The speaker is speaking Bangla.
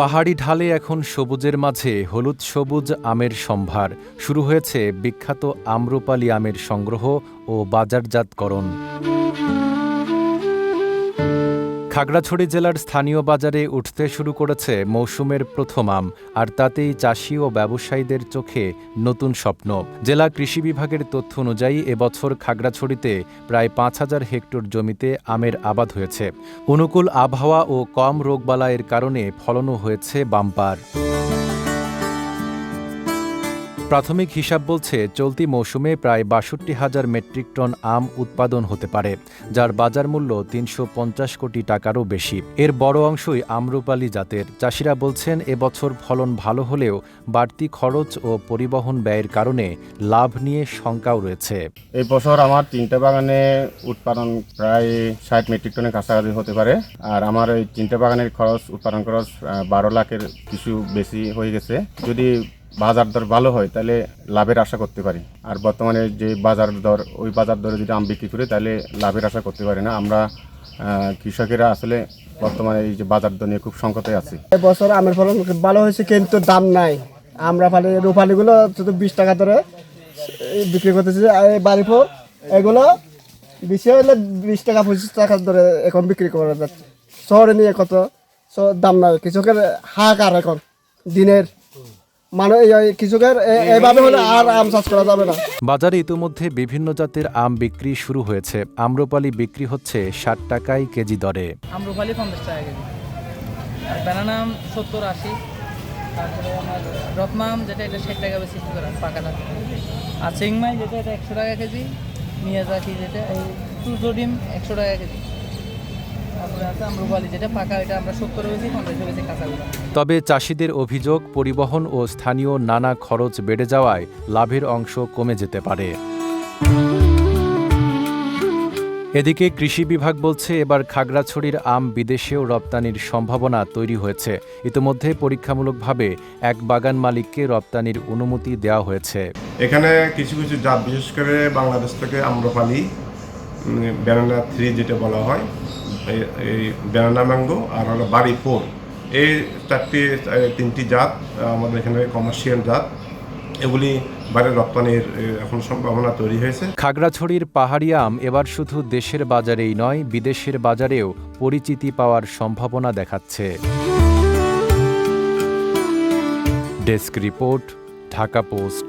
পাহাড়ি ঢালে এখন সবুজের মাঝে হলুদ সবুজ আমের সম্ভার। শুরু হয়েছে বিখ্যাত আম্রপালি আমের সংগ্রহ ও বাজারজাতকরণ। খাগড়াছড়ি জেলার স্থানীয় বাজারে উঠতে শুরু করেছে মৌসুমের প্রথম আম, আর তাতেই চাষি ও ব্যবসায়ীদের চোখে নতুন স্বপ্ন। জেলা কৃষি বিভাগের তথ্য অনুযায়ী এবছর খাগড়াছড়িতে প্রায় ৫,০০০ হেক্টর জমিতে আমের আবাদ হয়েছে। অনুকূল আবহাওয়া ও কম রোগবালাইয়ের কারণে ফলনও হয়েছে বাম্পার। প্রাথমিক হিসাব বলছে চলতি মৌসুমে প্রায় ৬২,০০০ মেট্রিক টন আম উৎপাদন হতে পারে, যার বাজার মূল্য ৩৫০ কোটি টাকারও বেশি। এর বড় অংশই আম্রপালি জাতের। চাষিরা বলছেন এবছর ফলন ভালো হলেও বাড়তি খরচ ও পরিবহন ব্যয়ের কারণে লাভ নিয়ে শঙ্কাও রয়েছে। এই বছর আমার 3টে বাগানে উৎপাদন প্রায় ৬০ মেট্রিক টনের কাছাকাছি হতে পারে। আর আমার এই 3টে বাগানের উৎপাদন খরচ ১২ লাখের কিছু বেশি হয়ে গেছে। যদি বাজার দর ভালো হয় তাহলে লাভের আশা করতে পারি। আর বর্তমানে যে বাজার দর, ওই বাজার দরে যদি আম বিক্রি করি তাহলে লাভের আশা করতে পারি না। আমরা কৃষকেরা আসলে বর্তমানে এই যে বাজার দর নিয়ে খুব সংকটে আছি। এবছর আমের ফলন ভালো হয়েছে, কিন্তু দাম নাই। আমরা রূপালিগুলো শুধু ২০ টাকা ধরে বিক্রি করতেছি। বাড়িপুর এগুলো বেশি হলে ২০ টাকা ২৫ টাকা ধরে এখন বিক্রি করা যাচ্ছে। শহরে নিয়ে কত দাম নাই। কৃষকের হাহাকার এখন দিনের মানে কৃষকের এইভাবে হলে আর আম চাষ করা যাবে না। বাজারে ইতোমধ্যে বিভিন্ন জাতের আম বিক্রি শুরু হয়েছে। আম্রপালি বিক্রি হচ্ছে ৬০ টাকায় কেজি দরে। আম্রপালি ৫০ টাকা কেজি, আর ব্যানানা আম ৭০-৮০। তারপরে আমার রত্না আম যেটা, এটা ৬০ টাকা বেশি করে পাকাটা। আর চিংমাই যেটা, এটা ১০০ টাকা কেজি। মিয়াজাকি যেটা, এই চুজোডিম ১০০ টাকা কেজি। তারপরে আছে আম্রপালি যেটা পাকা, এটা আমরা ৭০ বেশি, ৫০ বেশি কাঁচাগুলো। তবে চাষিদের অভিযোগ, পরিবহন ও স্থানীয় নানা খরচ বেড়ে যাওয়ায় লাভের অংশ কমে যেতে পারে। এদিকে কৃষি বিভাগ বলছে এবার খাগড়াছড়ির আম বিদেশেও রপ্তানির সম্ভাবনা তৈরি হয়েছে। ইতিমধ্যে পরীক্ষামূলকভাবে এক বাগান মালিককে রপ্তানির অনুমতি দেওয়া হয়েছে। এখানে কিছু কিছু জাত, বিশেষ করে বাংলাদেশ থেকে আম্রপালি, ব্যানানা 3 যেটা বলা হয়, এই ব্যানানা ম্যাঙ্গো, আর হলো বাড়ি 4, এই 3টি জাত আমাদের এখানে কমার্শিয়াল জাত। এগুলি বাইরে রপ্তানির এখন সম্ভাবনা তৈরি হয়েছে। খাগড়াছড়ির পাহাড়ি আম এবার শুধু দেশের বাজারেই নয়, বিদেশের বাজারেও পরিচিতি পাওয়ার সম্ভাবনা দেখাচ্ছে। Desk report, Dhaka post.